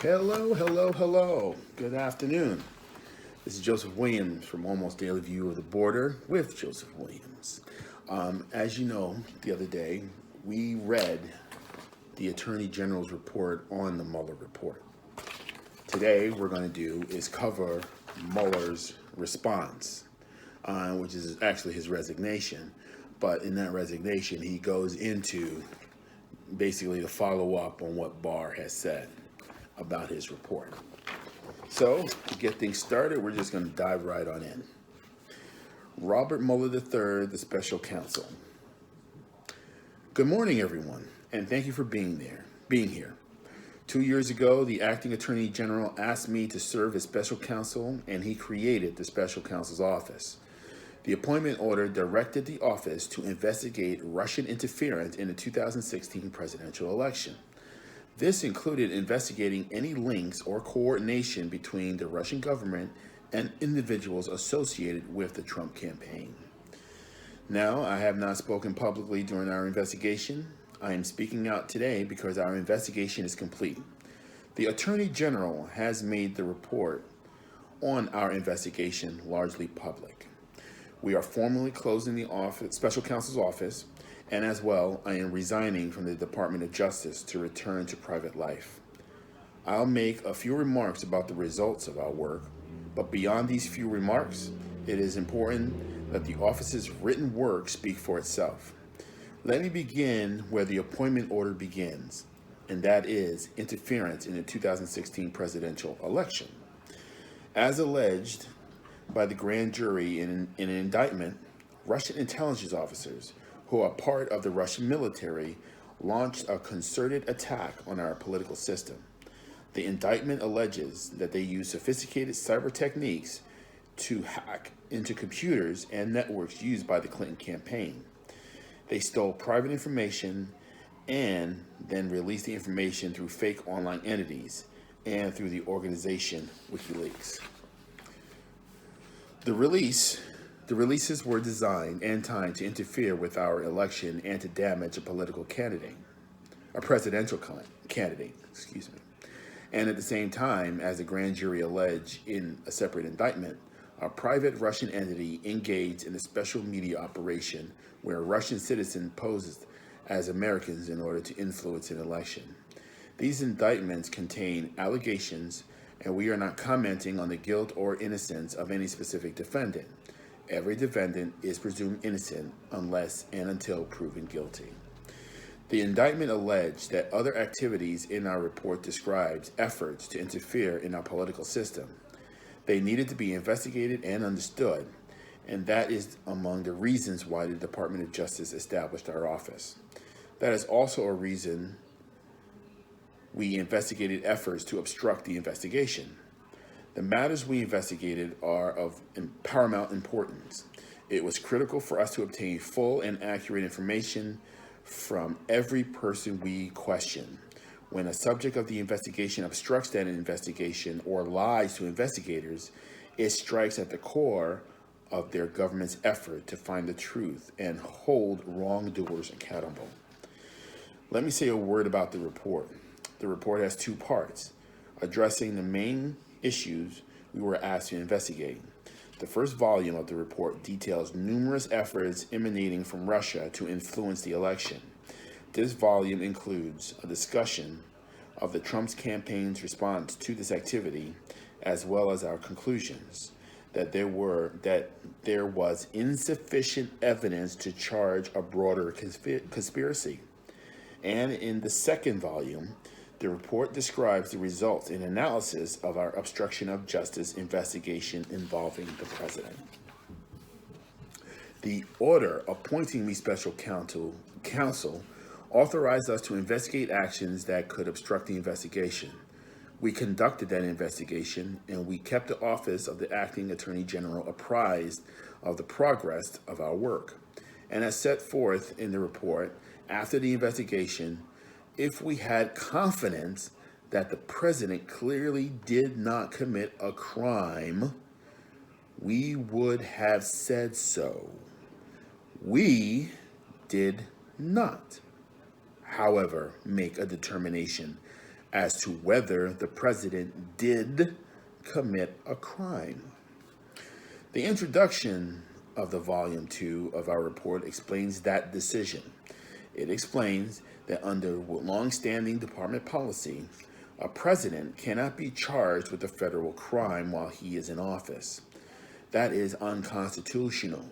Hello, hello, hello. Good afternoon. This is Joseph Williams from Almost Daily View of the Border with Joseph Williams. As you know, the other day we read the Attorney General's report on the Mueller report. Today, what we're going to do is cover Mueller's response, which is actually his resignation. But in that resignation, he goes into basically to follow up on what Barr has said about his report. So, to get things started, we're just going to dive right on in. Robert Mueller III, the special counsel. Good morning, everyone, and thank you for being here. 2 years ago, the acting attorney general asked me to serve as special counsel, and he created the special counsel's office. The appointment order directed the office to investigate Russian interference in the 2016 presidential election. This included investigating any links or coordination between the Russian government and individuals associated with the Trump campaign. Now, I have not spoken publicly during our investigation. I am speaking out today because our investigation is complete. The Attorney General has made the report on our investigation largely public. We are formally closing the special counsel's office, and as well, I am resigning from the Department of Justice to return to private life. I'll make a few remarks about the results of our work, but beyond these few remarks, it is important that the office's written work speak for itself. Let me begin where the appointment order begins, and that is interference in the 2016 presidential election. As alleged by the grand jury in an indictment, Russian intelligence officers who are part of the Russian military launched a concerted attack on our political system. The indictment alleges that they used sophisticated cyber techniques to hack into computers and networks used by the Clinton campaign. They stole private information and then released the information through fake online entities and through the organization WikiLeaks. The releases were designed and timed to interfere with our election and to damage a presidential candidate, And at the same time, as the grand jury alleged in a separate indictment, a private Russian entity engaged in a special media operation where a Russian citizen poses as Americans in order to influence an election. These indictments contain allegations, and we are not commenting on the guilt or innocence of any specific defendant. Every defendant is presumed innocent unless and until proven guilty. The indictment alleged that other activities in our report describes efforts to interfere in our political system. They needed to be investigated and understood, and that is among the reasons why the Department of Justice established our office. That is also a reason we investigated efforts to obstruct the investigation. The matters we investigated are of paramount importance. It was critical for us to obtain full and accurate information from every person we question. When a subject of the investigation obstructs that investigation or lies to investigators, it strikes at the core of their government's effort to find the truth and hold wrongdoers accountable. Let me say a word about the report. The report has two parts, addressing the main issues we were asked to investigate. The first volume of the report details numerous efforts emanating from Russia to influence the election. This volume includes a discussion of the Trump's campaign's response to this activity, as well as our conclusions that there was insufficient evidence to charge a broader conspiracy. And in the second volume, the report describes the results and analysis of our obstruction of justice investigation involving the president. The order appointing me special counsel authorized us to investigate actions that could obstruct the investigation. We conducted that investigation, and we kept the office of the acting attorney general apprised of the progress of our work. And as set forth in the report, after the investigation, if we had confidence that the president clearly did not commit a crime, we would have said so. We did not, however, make a determination as to whether the president did commit a crime. The introduction of the Volume 2 of our report explains that decision. It explains that under long-standing department policy, a president cannot be charged with a federal crime while he is in office. That is unconstitutional.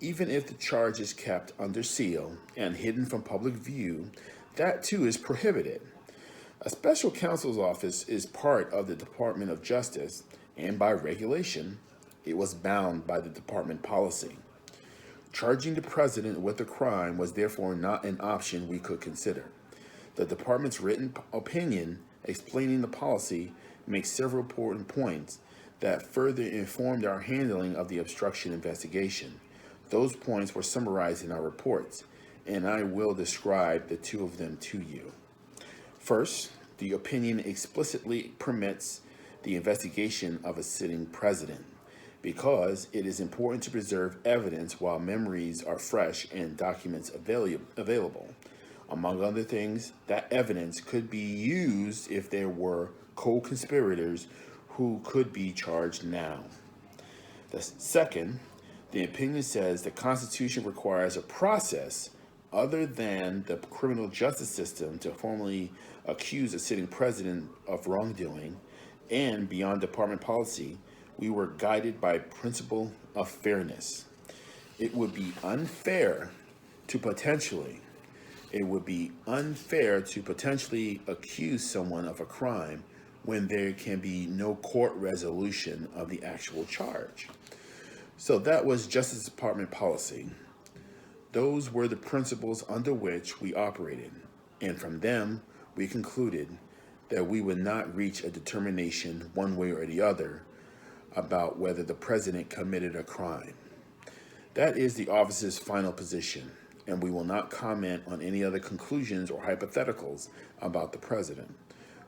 Even if the charge is kept under seal and hidden from public view, that too is prohibited. A special counsel's office is part of the Department of Justice, and by regulation, it was bound by the department policy. Charging the president with a crime was therefore not an option we could consider. The department's written opinion explaining the policy makes several important points that further informed our handling of the obstruction investigation. Those points were summarized in our reports, and I will describe the two of them to you. First, the opinion explicitly permits the investigation of a sitting president because it is important to preserve evidence while memories are fresh and documents available. Among other things, that evidence could be used if there were co-conspirators who could be charged now. The second, the opinion says the Constitution requires a process other than the criminal justice system to formally accuse a sitting president of wrongdoing, and beyond department policy, we were guided by principle of fairness. It would be unfair to potentially accuse someone of a crime when there can be no court resolution of the actual charge. So that was Justice Department policy. Those were the principles under which we operated, and from them we concluded that we would not reach a determination one way or the other about whether the president committed a crime. That is the office's final position, and we will not comment on any other conclusions or hypotheticals about the president.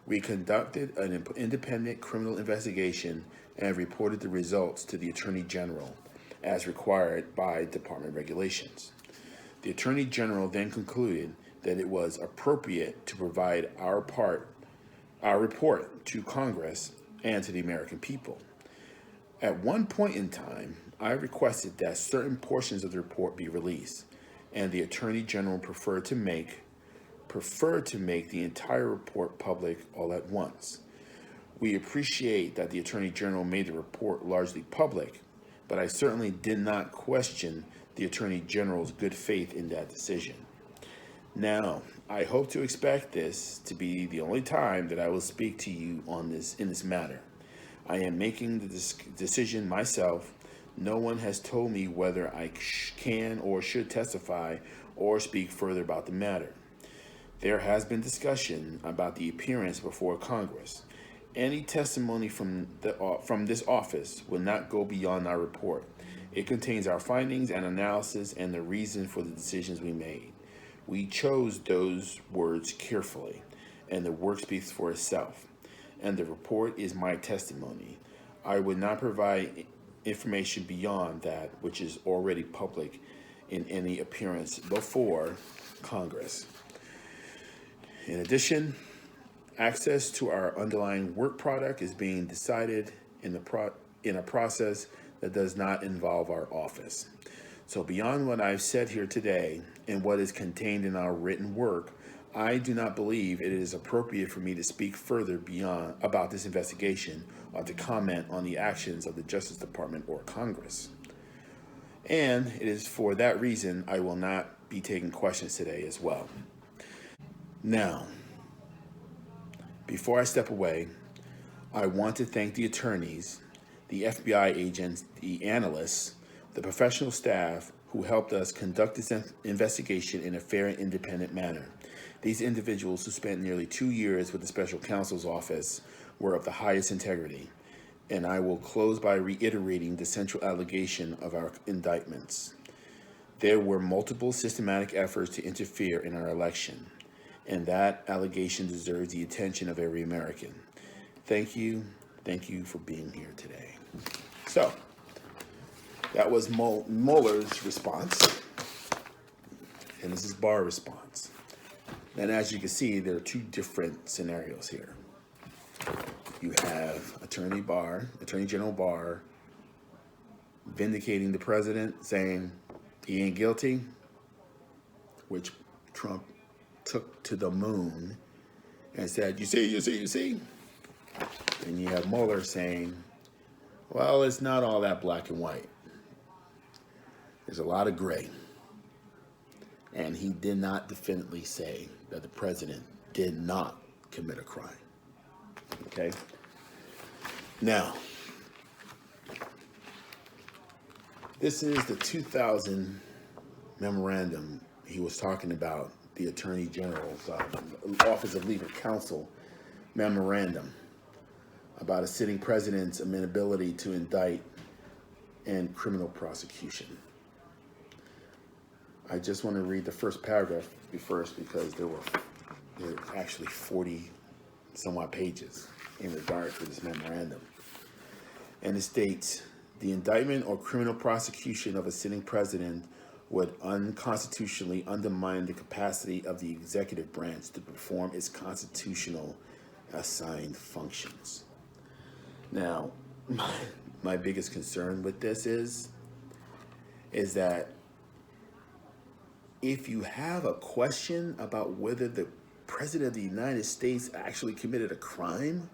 We conducted an independent criminal investigation and reported the results to the Attorney General as required by department regulations. The Attorney General then concluded that it was appropriate to provide our report to Congress and to the American people. At one point in time, I requested that certain portions of the report be released, and the Attorney General preferred to make the entire report public all at once. We appreciate that the Attorney General made the report largely public, but I certainly did not question the Attorney General's good faith in that decision. Now, I hope to expect this to be the only time that I will speak to you in this matter. I am making the decision myself. No one has told me whether I can or should testify or speak further about the matter. There has been discussion about the appearance before Congress. Any testimony from this office will not go beyond our report. It contains our findings and analysis and the reason for the decisions we made. We chose those words carefully, and the work speaks for itself. And the report is my testimony. I would not provide information beyond that which is already public in any appearance before Congress. In addition, access to our underlying work product is being decided in a process that does not involve our office. So beyond what I've said here today and what is contained in our written work, I do not believe it is appropriate for me to speak further about this investigation or to comment on the actions of the Justice Department or Congress. And it is for that reason I will not be taking questions today as well. Now, before I step away, I want to thank the attorneys, the FBI agents, the analysts, the professional staff who helped us conduct this investigation in a fair and independent manner. These individuals who spent nearly 2 years with the Special Counsel's Office were of the highest integrity, and I will close by reiterating the central allegation of our indictments. There were multiple systematic efforts to interfere in our election, and that allegation deserves the attention of every American. Thank you for being here today. So, that was Muller's response, and this is Barr's response. And as you can see, there are two different scenarios here. You have Attorney General Barr, vindicating the president, saying he ain't guilty, which Trump took to the moon and said, you see. And you have Muller saying, well, it's not all that black and white. There's a lot of gray. And he did not definitely say that the president did not commit a crime. Okay? Now, this is the 2000 memorandum he was talking about, the Attorney General's Office of Legal Counsel memorandum about a sitting president's amenability to indict and criminal prosecution. I just want to read the first paragraph first because there were actually 40 somewhat pages in regard to this memorandum. And it states, the indictment or criminal prosecution of a sitting president would unconstitutionally undermine the capacity of the executive branch to perform its constitutional assigned functions. Now, my biggest concern with this is that if you have a question about whether the President of the United States actually committed a crime,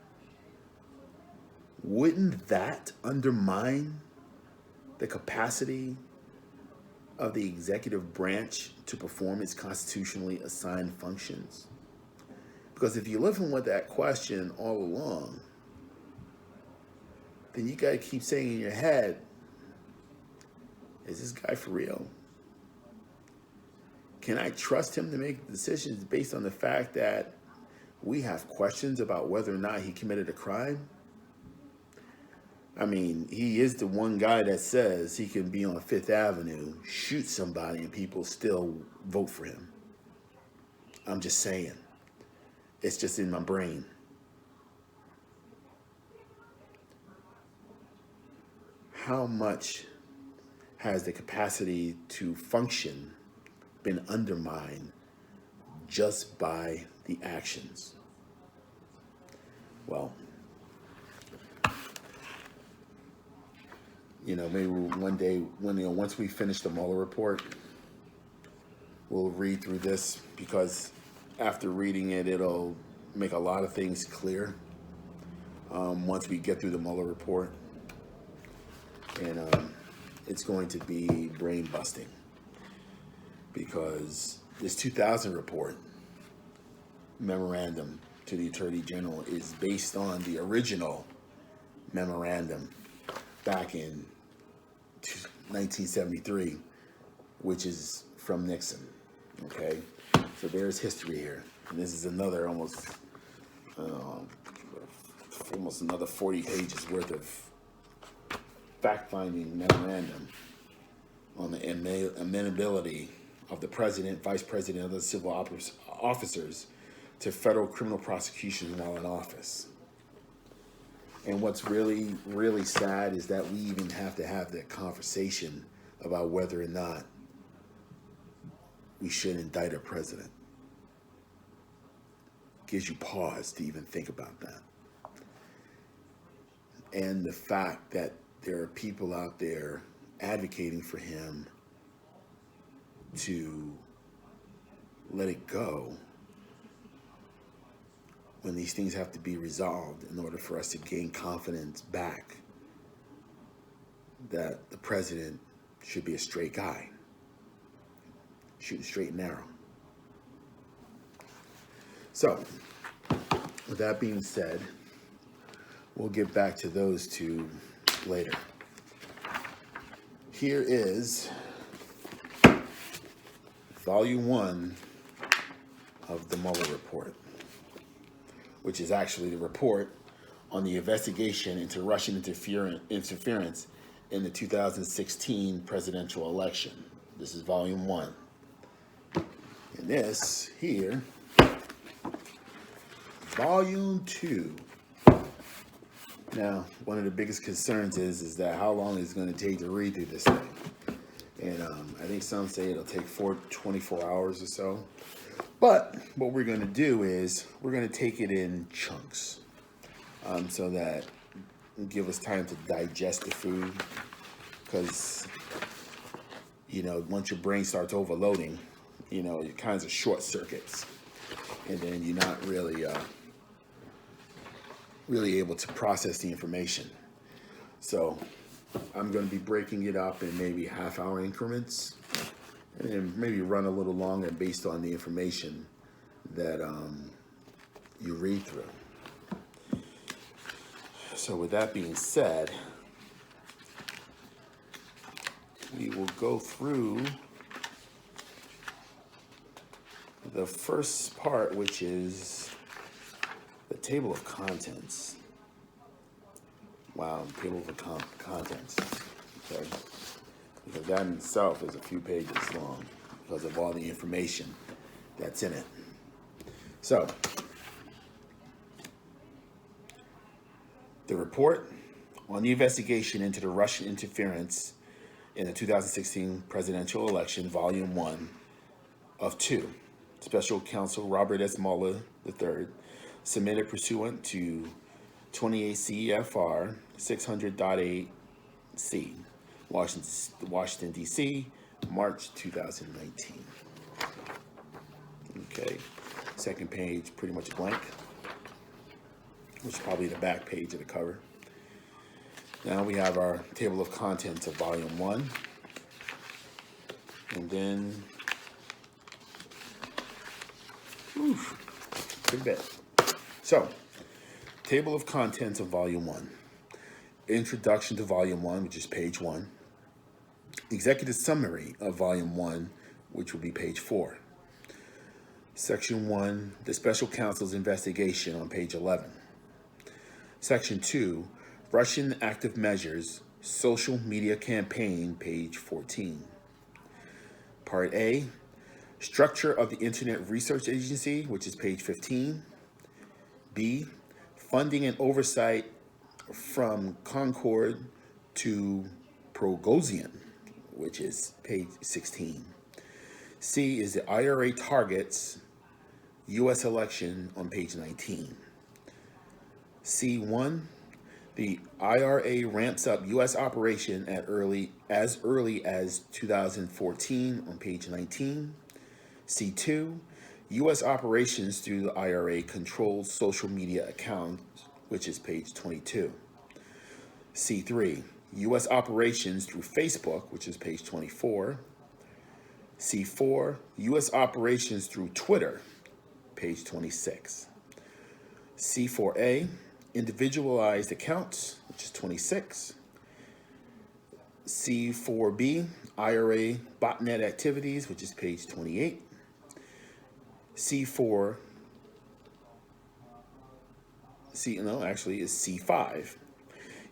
wouldn't that undermine the capacity of the executive branch to perform its constitutionally assigned functions? Because if you're living with that question all along, then you got to keep saying in your head, is this guy for real? Can I trust him to make decisions based on the fact that we have questions about whether or not he committed a crime? I mean, he is the one guy that says he can be on Fifth Avenue, shoot somebody, and people still vote for him. I'm just saying. It's just in my brain. How much has the capacity to function been undermined just by the actions? Well, maybe one day, once we finish the Mueller report, we'll read through this, because after reading it, it'll make a lot of things clear once we get through the Mueller report. And it's going to be brain busting, because this 2000 report memorandum to the Attorney General is based on the original memorandum back in 1973, which is from Nixon. Okay, so there's history here, and this is another almost another 40 pages worth of fact-finding memorandum on the amenability of the president, vice president, and other civil officers to federal criminal prosecution while in office. And what's really, really sad is that we even have to have that conversation about whether or not we should indict a president. Gives you pause to even think about that. And the fact that there are people out there advocating for him to let it go when these things have to be resolved in order for us to gain confidence back that the president should be a straight guy, shooting straight and narrow. So, with that being said, we'll get back to those two later. Here is Volume 1 of the Mueller report, which is actually the report on the investigation into Russian interference in the 2016 presidential election. This is Volume 1. And this here, Volume 2. Now, one of the biggest concerns is that how long is it going to take to read through this thing? And I think some say it'll take 24 hours or so. But what we're going to do is we're going to take it in chunks, so that give us time to digest the food. Because once your brain starts overloading, it kinds of short circuits, and then you're not really able to process the information. So I'm going to be breaking it up in maybe half-hour increments, and then maybe run a little longer based on the information that you read through. So with that being said, we will go through the first part, which is the table of contents. Wow, table of contents. Okay, because that in itself is a few pages long because of all the information that's in it. So, the report on the investigation into the Russian interference in the 2016 presidential election, Volume 1 of 2. Special Counsel Robert S. Muller III submitted pursuant to 28 CFR 600.8C, Washington, D.C., March 2019. Okay, second page pretty much blank, which is probably the back page of the cover. Now we have our table of contents of Volume 1. And then, good bit. So, table of contents of Volume 1. Introduction to Volume 1, which is page 1. Executive summary of Volume 1, which will be page 4. Section 1, the Special Counsel's investigation on page 11. Section 2, Russian active measures, social media campaign, page 14. Part A, structure of the Internet Research Agency, which is page 15. B, funding and oversight from Concord to Progozhin, which is page 16. C is the IRA targets U.S. election on page 19. C1, the IRA ramps up U.S. operation as early as 2014 on page 19. C2, U.S. operations through the IRA controlled social media accounts, which is page 22. C3, U.S. operations through Facebook, which is page 24. C4, U.S. operations through Twitter, page 26. C4A, individualized accounts, which is 26. C4B, IRA botnet activities, which is page 28. C4, is C5.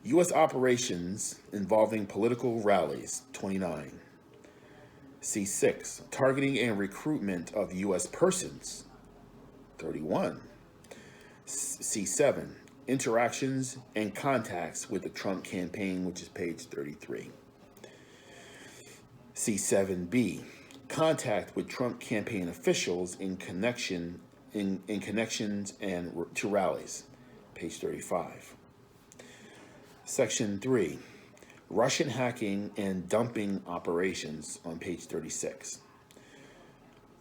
U.S. operations involving political rallies, 29. C6, targeting and recruitment of U.S. persons, 31. C7, interactions and contacts with the Trump campaign, which is page 33. C7B, contact with Trump campaign officials in connections and to rallies, page 35. Section 3, Russian hacking and dumping operations on page 36.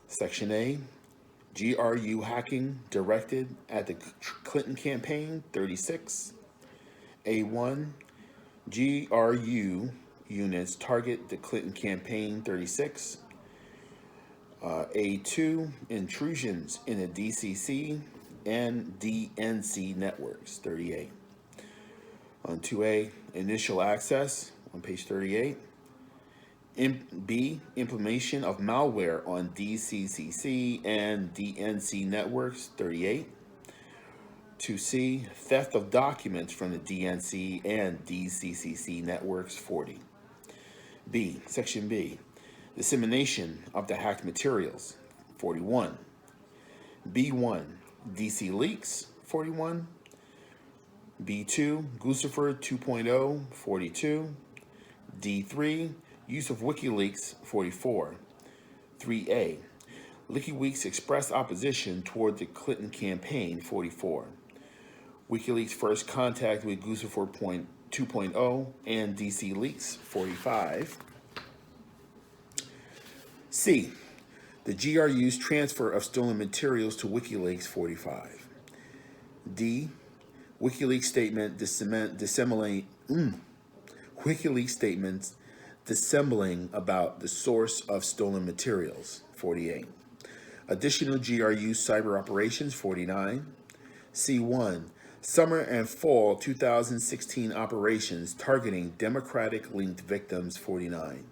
Section A, GRU hacking directed at the Clinton campaign, 36. A1, GRU units target the Clinton campaign, 36. A2, intrusions in the DCC and DNC networks, 38. On 2A, initial access on page 38. B, implementation of malware on DCCC and DNC networks, 38. 2C, theft of documents from the DNC and DCCC networks, 40. B, Section B, dissemination of the hacked materials, 41. B1, DC leaks, 41. B2, Lucifer 2.0, 42. D3, use of WikiLeaks, 44. 3A, WikiLeaks expressed opposition toward the Clinton campaign, 44. WikiLeaks first contact with Guccifer 2.0 and DC Leaks, 45. C. The GRU's transfer of stolen materials to WikiLeaks, 45. D. WikiLeaks statement WikiLeaks statements dissembling about the source of stolen materials, 48. Additional GRU cyber operations, 49. C1. Summer and fall 2016 operations targeting Democratic-linked victims, 49.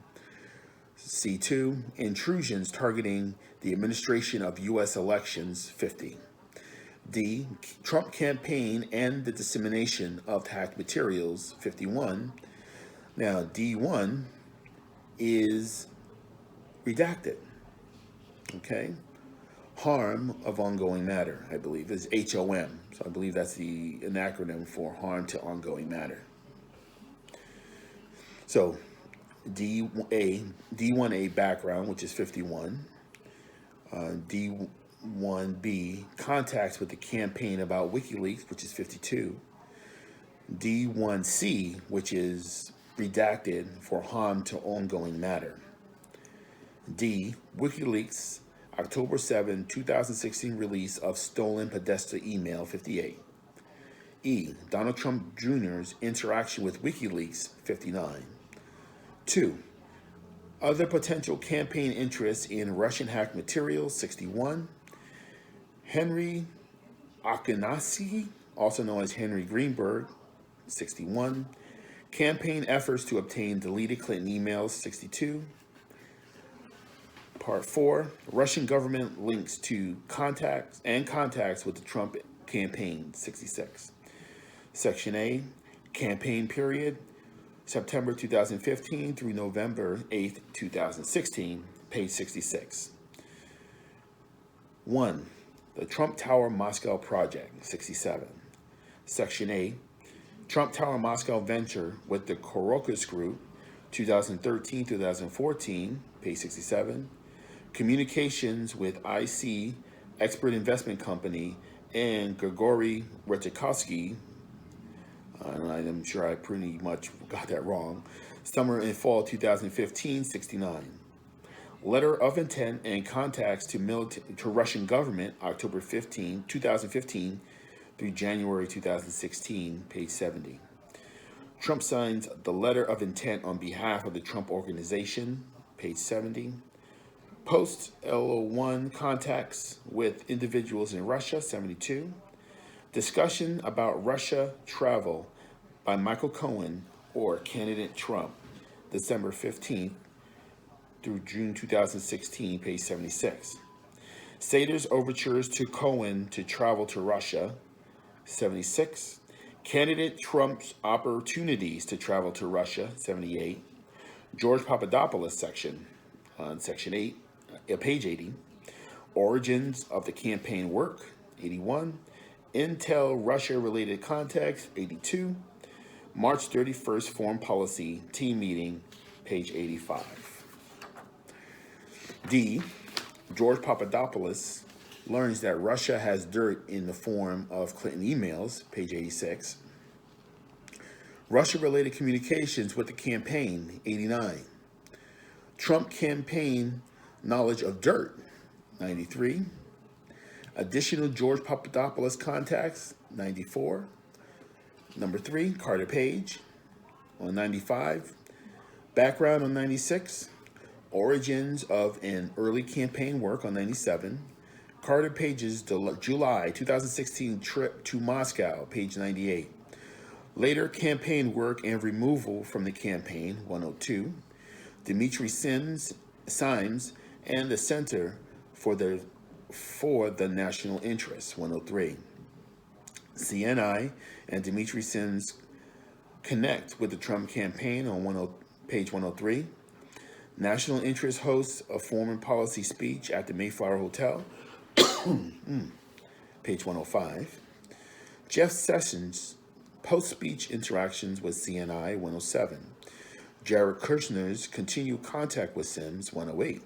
C2. Intrusions targeting the administration of U.S. elections, 50. D. Trump campaign and the dissemination of hacked materials, 51. Now, D1 is redacted, okay? Harm of ongoing matter, I believe, is HOM. So I believe that's an acronym for harm to ongoing matter. So D1A background, which is 51. D1B contacts with the campaign about WikiLeaks, which is 52. D1C, which is redacted for harm to ongoing matter. D. WikiLeaks October 7, 2016 release of stolen Podesta email, 58. E. Donald Trump Jr.'s interaction with WikiLeaks, 59. 2. Other potential campaign interests in Russian hacked materials, 61. Henry Akinasi, also known as Henry Greenberg, 61. Campaign efforts to obtain deleted Clinton emails, 62. Part 4, Russian government links to contacts with the Trump campaign, 66. Section A, campaign period, September 2015 through November 8, 2016, page 66. 1. The Trump Tower Moscow Project, 67. Section A, Trump Tower Moscow venture with the Korokus Group, 2013-2014, page 67. Communications with IC, Expert Investment Company, and Grigory Retikovsky, I'm sure I pretty much got that wrong, summer and fall 2015, 69. Letter of intent and contacts to Russian government, October 15, 2015 through January 2016, page 70. Trump signs the letter of intent on behalf of the Trump Organization, page 70. Post LO1 contacts with individuals in Russia, 72. Discussion about Russia travel by Michael Cohen or candidate Trump, December 15th through June 2016, page 76. Sater's overtures to Cohen to travel to Russia, 76. Candidate Trump's opportunities to travel to Russia, 78. George Papadopoulos section, on section 8, page 80. Origins of the campaign work, 81. Intel Russia-related contacts, 82. March 31st foreign policy team meeting, page 85. D. George Papadopoulos learns that Russia has dirt in the form of Clinton emails, page 86. Russia-related communications with the campaign, 89. Trump campaign knowledge of dirt, 93. Additional George Papadopoulos contacts, 94. Number 3, Carter Page on 95. Background on 96. Origins of an early campaign work on 97. Carter Page's July 2016 trip to Moscow, page 98. Later campaign work and removal from the campaign, 102. Dimitri Symes and the Center for the National Interest, 103. CNI and Dimitri Symes connect with the Trump campaign on page 103. National Interest hosts a foreign policy speech at the Mayflower Hotel, page 105. Jeff Sessions post-speech interactions with CNI, 107. Jared Kushner's continued contact with Symes, 108.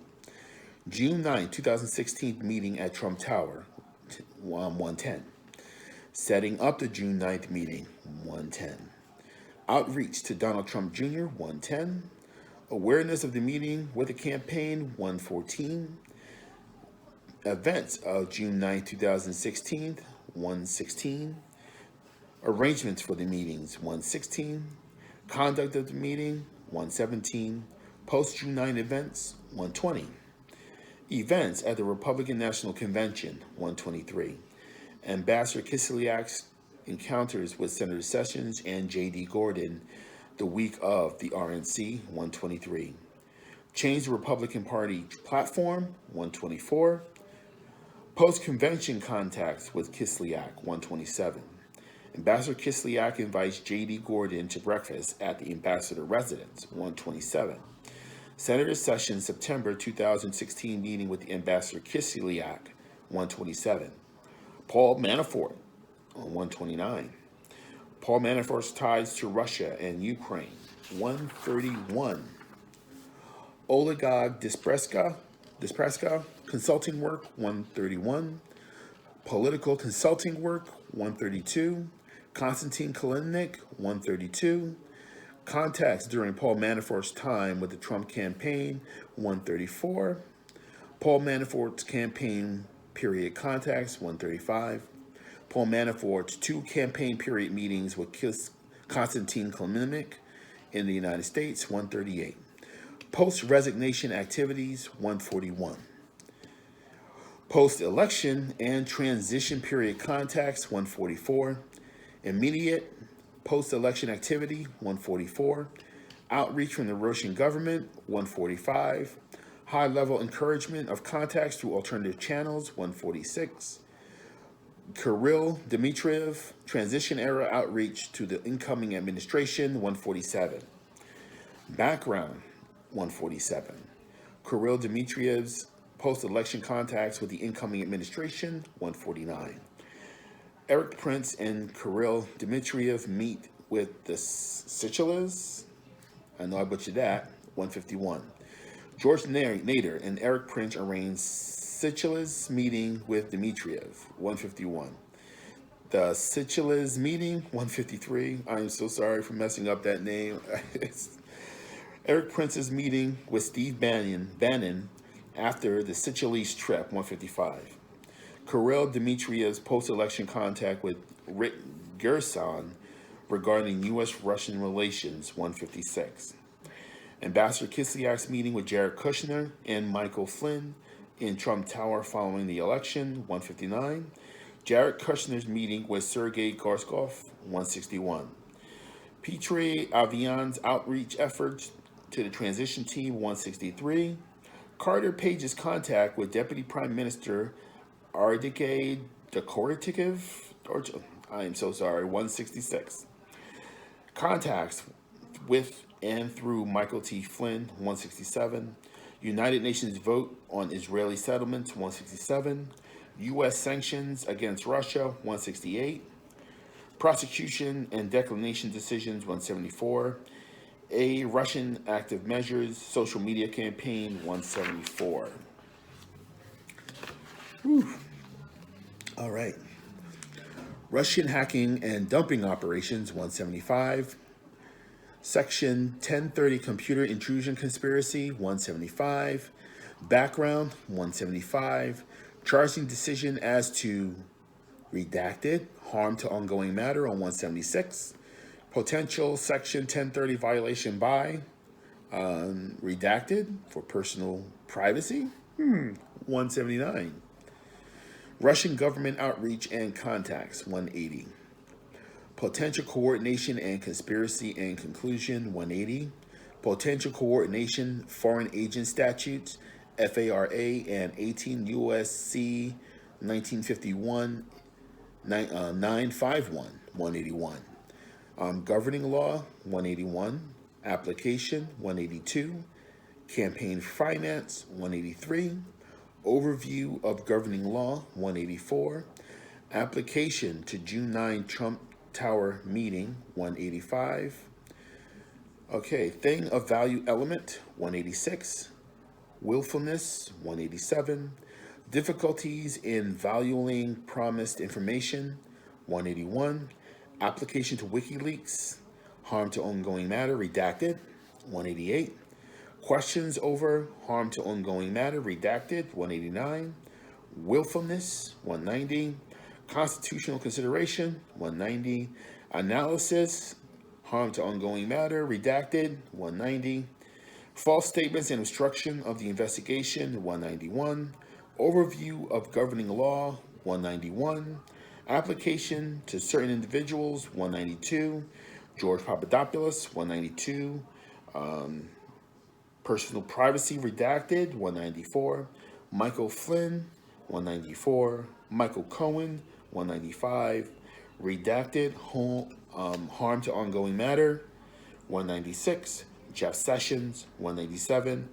June 9, 2016 meeting at Trump Tower, 110. Setting up the June 9th meeting, 110. Outreach to Donald Trump Jr., 110. Awareness of the meeting with the campaign, 114. Events of June 9, 2016, 116. Arrangements for the meetings, 116. Conduct of the meeting, 117. Post-June 9 events, 120. Events at the Republican National Convention, 123. Ambassador Kislyak's encounters with Senator Sessions and J.D. Gordon the week of the RNC, 123. Change the Republican Party platform, 124. Post-convention contacts with Kislyak, 127. Ambassador Kislyak invites J.D. Gordon to breakfast at the ambassador residence, 127. Senator Sessions September 2016 meeting with the Ambassador Kislyak, 127. Paul Manafort, on 129. Paul Manafort's ties to Russia and Ukraine, 131. Oleg Dispreska, consulting work, 131. Political consulting work, 132. Konstantin Kilimnik, 132. Contacts during Paul Manafort's time with the Trump campaign, 134. Paul Manafort's campaign period contacts, 135. Paul Manafort's 2 campaign period meetings with Konstantin Kilimnik in the United States, 138. Post-resignation activities, 141. Post-election and transition period contacts, 144. Immediate post-election activity, 144. Outreach from the Russian government, 145. High-level encouragement of contacts through alternative channels, 146. Kirill Dmitriev, transition-era outreach to the incoming administration, 147. Background, 147. Kirill Dmitriev's post-election contacts with the incoming administration, 149. Eric Prince and Kirill Dmitriev meet with the Seychelles, I know I butchered that, 151. George Nader and Eric Prince arrange Seychelles meeting with Dmitriev, 151. The Seychelles meeting, 153. I am so sorry for messing up that name. Eric Prince's meeting with Steve Bannon after the Seychelles trip, 155. Kirill Dmitriev's post-election contact with Rick Gerson regarding U.S.-Russian relations, 156. Ambassador Kislyak's meeting with Jared Kushner and Michael Flynn in Trump Tower following the election, 159. Jared Kushner's meeting with Sergei Gorskov, 161. Petri Avian's outreach efforts to the transition team, 163. Carter Page's contact with Deputy Prime Minister Ardike Dekoratikov, I am so sorry, 166. Contacts with and through Michael T. Flynn, 167. United Nations vote on Israeli settlements, 167. U.S. sanctions against Russia, 168. Prosecution and declination decisions, 174. A Russian active measures social media campaign, 174. Whew. All right. Russian hacking and dumping operations, 175. Section 1030 computer intrusion conspiracy, 175. Background, 175. Charging decision as to redacted, harm to ongoing matter on 176. Potential section 1030 violation by redacted for personal privacy, 179. Russian government outreach and contacts, 180. Potential coordination and conspiracy and conclusion, 180. Potential coordination foreign agent statutes, FARA and 18 U.S.C. 1951 951, 181. Governing law, 181. Application, 182. Campaign finance, 183. Overview of governing law, 184. Application to June 9 Trump Tower meeting, 185. Okay, thing of value element, 186. willfulness, 187, difficulties in valuing promised information, 181, application to WikiLeaks, harm to ongoing matter, redacted, 188, questions over harm to ongoing matter, redacted, 189, willfulness, 190, constitutional consideration, 190, analysis, harm to ongoing matter, redacted, 190, false statements and obstruction of the investigation, 191, overview of governing law, 191, application to certain individuals, 192, George Papadopoulos, 192, personal privacy redacted, 194, Michael Flynn, 194, Michael Cohen, 195, redacted, harm to ongoing matter, 196, Jeff Sessions, 197,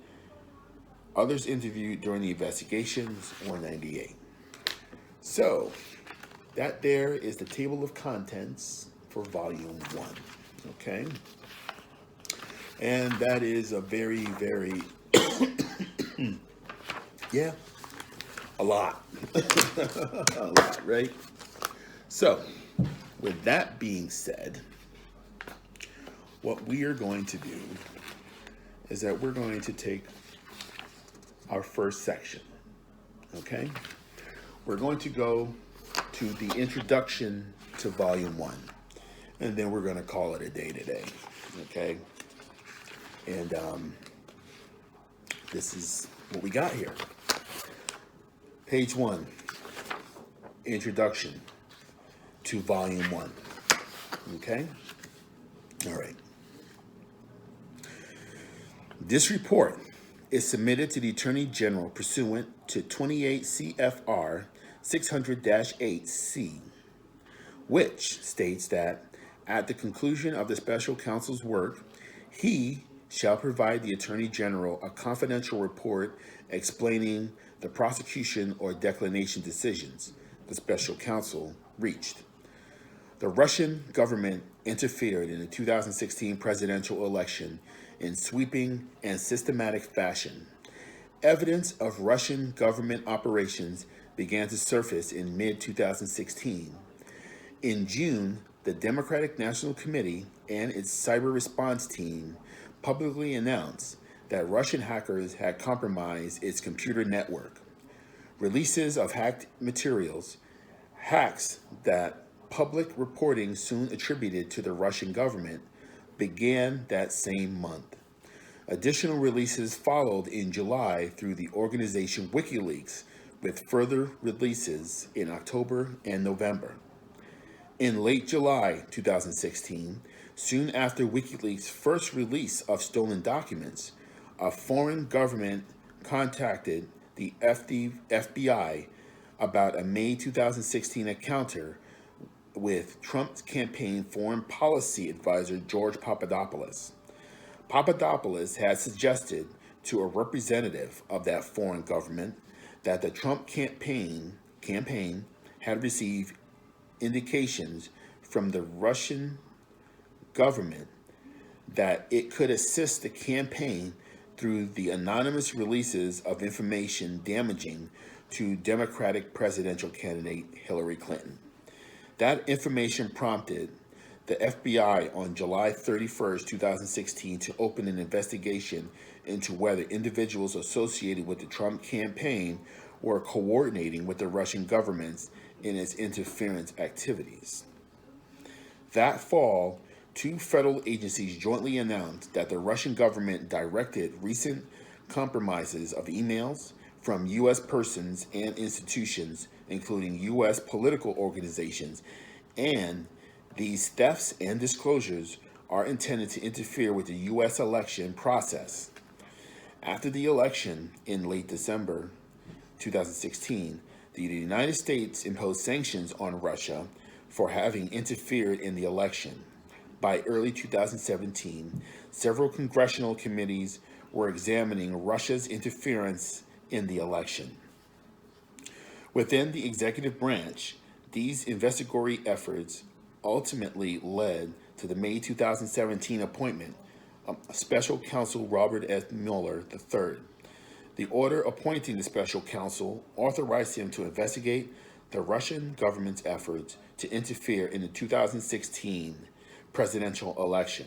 others interviewed during the investigations, 198. So, that there is the table of contents for Volume 1, okay? And that is a very, very, yeah, a lot. A lot, right? So, with that being said, what we are going to do is that we're going to take our first section, okay? We're going to go to the introduction to Volume 1, and then we're going to call it a day today, okay? And this is what we got here. Page 1, introduction to Volume 1, okay? All right. This report is submitted to the Attorney General pursuant to 28 CFR 600-8C, which states that at the conclusion of the special counsel's work, he shall provide the Attorney General a confidential report explaining the prosecution or declination decisions the special counsel reached. The Russian government interfered in the 2016 presidential election in sweeping and systematic fashion. Evidence of Russian government operations began to surface in mid-2016. In June, the Democratic National Committee and its cyber response team publicly announced that Russian hackers had compromised its computer network. Releases of hacked materials, hacks that public reporting soon attributed to the Russian government, began that same month. Additional releases followed in July through the organization WikiLeaks, with further releases in October and November. In late July 2016, soon after WikiLeaks' first release of stolen documents, a foreign government contacted the FBI about a May 2016 encounter with Trump's campaign foreign policy advisor George Papadopoulos. Papadopoulos had suggested to a representative of that foreign government that the Trump campaign had received indications from the Russian government that it could assist the campaign through the anonymous releases of information damaging to Democratic presidential candidate Hillary Clinton. That information prompted the FBI on July 31st, 2016 to open an investigation into whether individuals associated with the Trump campaign were coordinating with the Russian government in its interference activities. That fall, two federal agencies jointly announced that the Russian government directed recent compromises of emails from U.S. persons and institutions, including U.S. political organizations, and these thefts and disclosures are intended to interfere with the U.S. election process. After the election in late December 2016, the United States imposed sanctions on Russia for having interfered in the election. By early 2017, several congressional committees were examining Russia's interference in the election. Within the executive branch, these investigatory efforts ultimately led to the May 2017 appointment of Special Counsel Robert S. Muller III. The order appointing the special counsel authorized him to investigate the Russian government's efforts to interfere in the 2016 presidential election,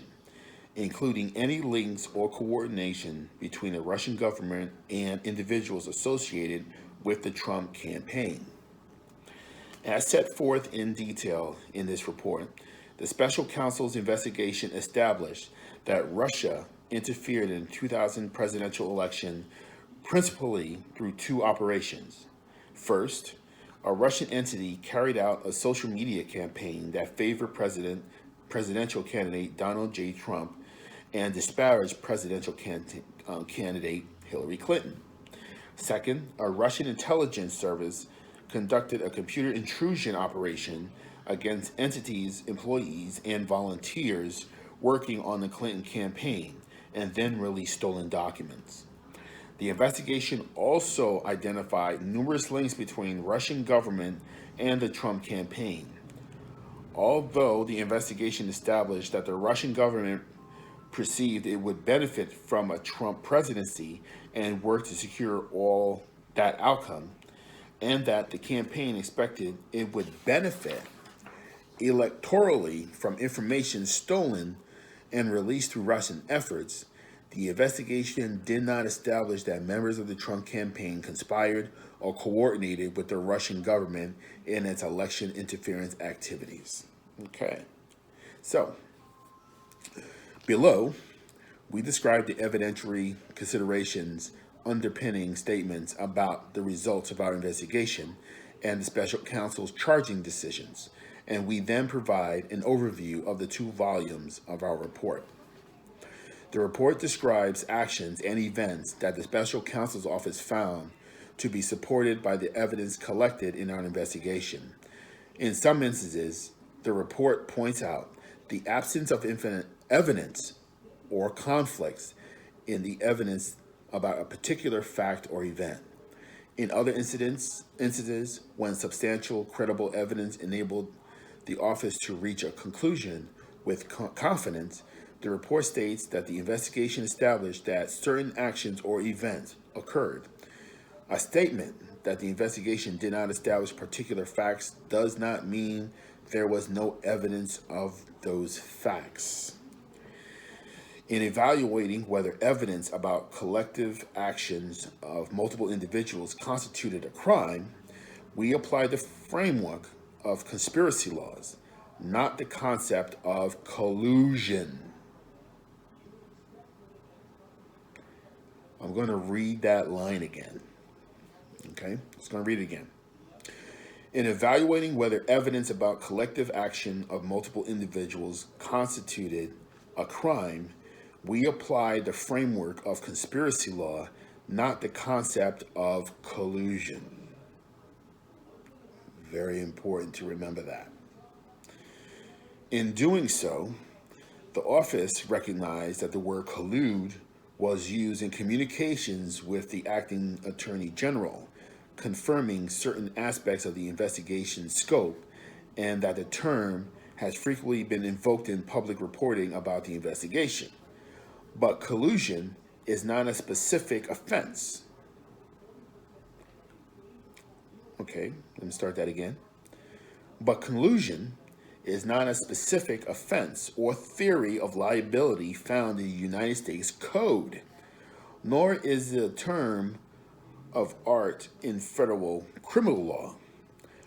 including any links or coordination between the Russian government and individuals associated with the Trump campaign. As set forth in detail in this report, the special counsel's investigation established that Russia interfered in the 2000 presidential election principally through two operations. First, a Russian entity carried out a social media campaign that favored presidential candidate Donald J. Trump and disparaged presidential candidate Hillary Clinton. Second, a Russian intelligence service conducted a computer intrusion operation against entities, employees, and volunteers working on the Clinton campaign, and then released stolen documents. The investigation also identified numerous links between Russian government and the Trump campaign. Although the investigation established that the Russian government perceived it would benefit from a Trump presidency and worked to secure all that outcome, and that the campaign expected it would benefit electorally from information stolen and released through Russian efforts, the investigation did not establish that members of the Trump campaign conspired or coordinated with the Russian government in its election interference activities. Okay, so below, we describe the evidentiary considerations underpinning statements about the results of our investigation and the special counsel's charging decisions, and we then provide an overview of the 2 volumes of our report. The report describes actions and events that the special counsel's office found to be supported by the evidence collected in our investigation. In some instances, the report points out the absence of evidence or conflicts in the evidence about a particular fact or event. In other instances, when substantial, credible evidence enabled the office to reach a conclusion with confidence, the report states that the investigation established that certain actions or events occurred. A statement that the investigation did not establish particular facts does not mean there was no evidence of those facts. In evaluating whether evidence about collective actions of multiple individuals constituted a crime, we apply the framework of conspiracy laws, not the concept of collusion. I'm going to read that line again. Okay, just going to read it again. In evaluating whether evidence about collective action of multiple individuals constituted a crime, we apply the framework of conspiracy law, not the concept of collusion. Very important to remember that. In doing so, the office recognized that the word collude was used in communications with the acting attorney general, confirming certain aspects of the investigation's scope, and that the term has frequently been invoked in public reporting about the investigation. But collusion is not a specific offense. Okay, let me start that again. But collusion is not a specific offense or theory of liability found in the United States Code, nor is it a term of art in federal criminal law.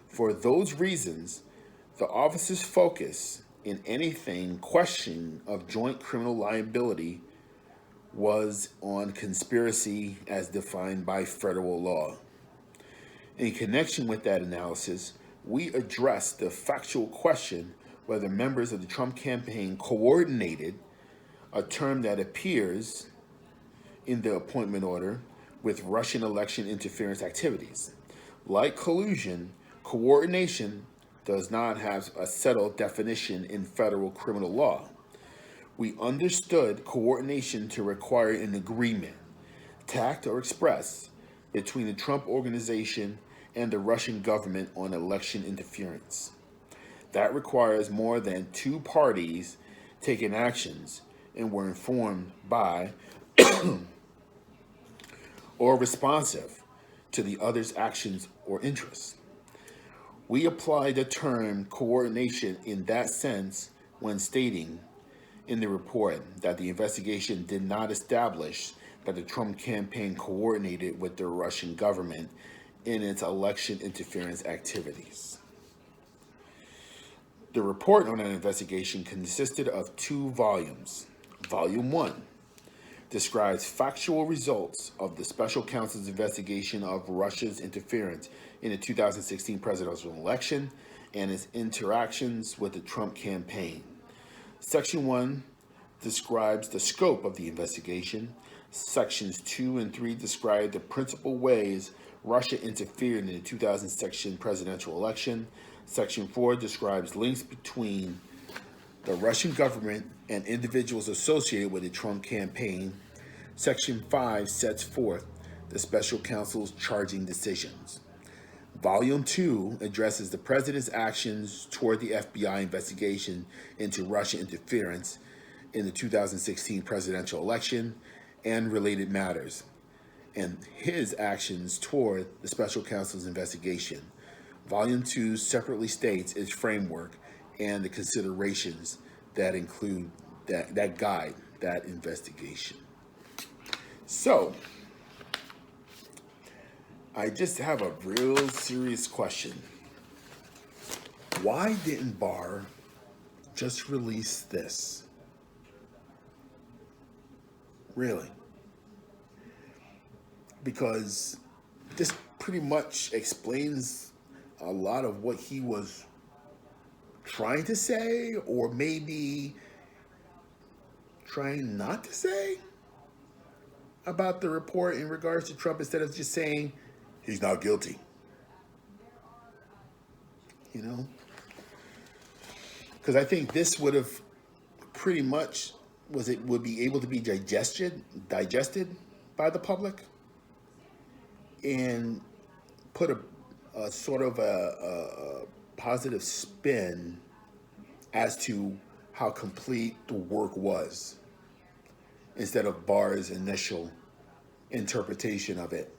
For those reasons, the office's focus in anything questioning of joint criminal liability was on conspiracy as defined by federal law. In connection with that analysis, we addressed the factual question whether members of the Trump campaign coordinated, a term that appears in the appointment order, with Russian election interference activities. Like collusion, coordination does not have a settled definition in federal criminal law. We understood coordination to require an agreement, tact or express, between the Trump organization and the Russian government on election interference. That requires more than 2 parties taking actions and were informed by or responsive to the other's actions or interests. We apply the term coordination in that sense when stating in the report that the investigation did not establish that the Trump campaign coordinated with the Russian government in its election interference activities. The report on an investigation consisted of 2 volumes. Volume 1 describes factual results of the special counsel's investigation of Russia's interference in the 2016 presidential election and its interactions with the Trump campaign. Section 1 describes the scope of the investigation. Sections 2 and 3 describe the principal ways Russia interfered in the 2016 presidential election. Section 4 describes links between the Russian government and individuals associated with the Trump campaign. Section 5 sets forth the special counsel's charging decisions. Volume 2 addresses the president's actions toward the FBI investigation into Russian interference in the 2016 presidential election and related matters, and his actions toward the special counsel's investigation. Volume 2 separately states its framework and the considerations that include that guide that investigation. So, I just have a real serious question. Why didn't Barr just release this? Really? Because this pretty much explains a lot of what he was trying to say, or maybe trying not to say about the report in regards to Trump, instead of just saying he's not guilty. You know? Because I think this would have pretty much would be able to be digested by the public and put a sort of a positive spin as to how complete the work was, instead of Barr's initial interpretation of it,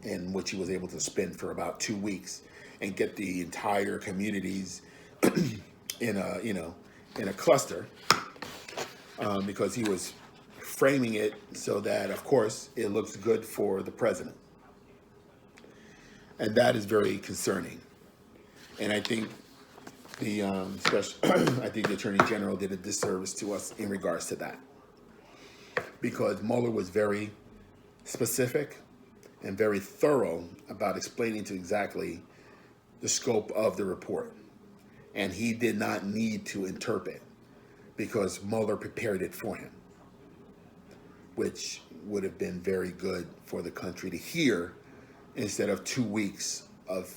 in which he was able to spin for about 2 weeks and get the entire communities in a cluster, because he was framing it so that, of course, it looks good for the president. And that is very concerning. And I think the Attorney General did a disservice to us in regards to that, because Mueller was very specific and very thorough about explaining to exactly the scope of the report. And he did not need to interpret, because Mueller prepared it for him, which would have been very good for the country to hear, instead of 2 weeks of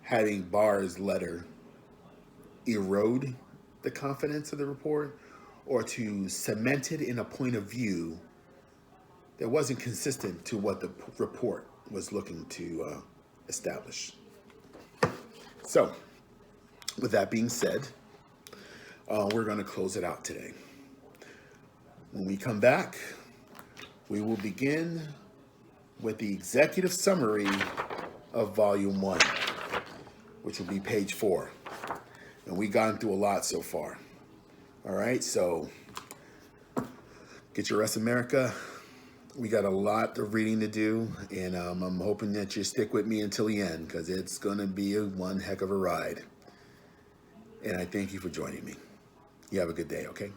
having Barr's letter erode the confidence of the report, or to cement it in a point of view that wasn't consistent to what the report was looking to establish. So, with that being said, we're going to close it out today. When we come back, we will begin with the executive summary of Volume 1, which will be page 4. And we've gone through a lot so far. All right, so get your rest, America. We got a lot of reading to do, and I'm hoping that you stick with me until the end, because it's going to be one heck of a ride. And I thank you for joining me. You have a good day, okay?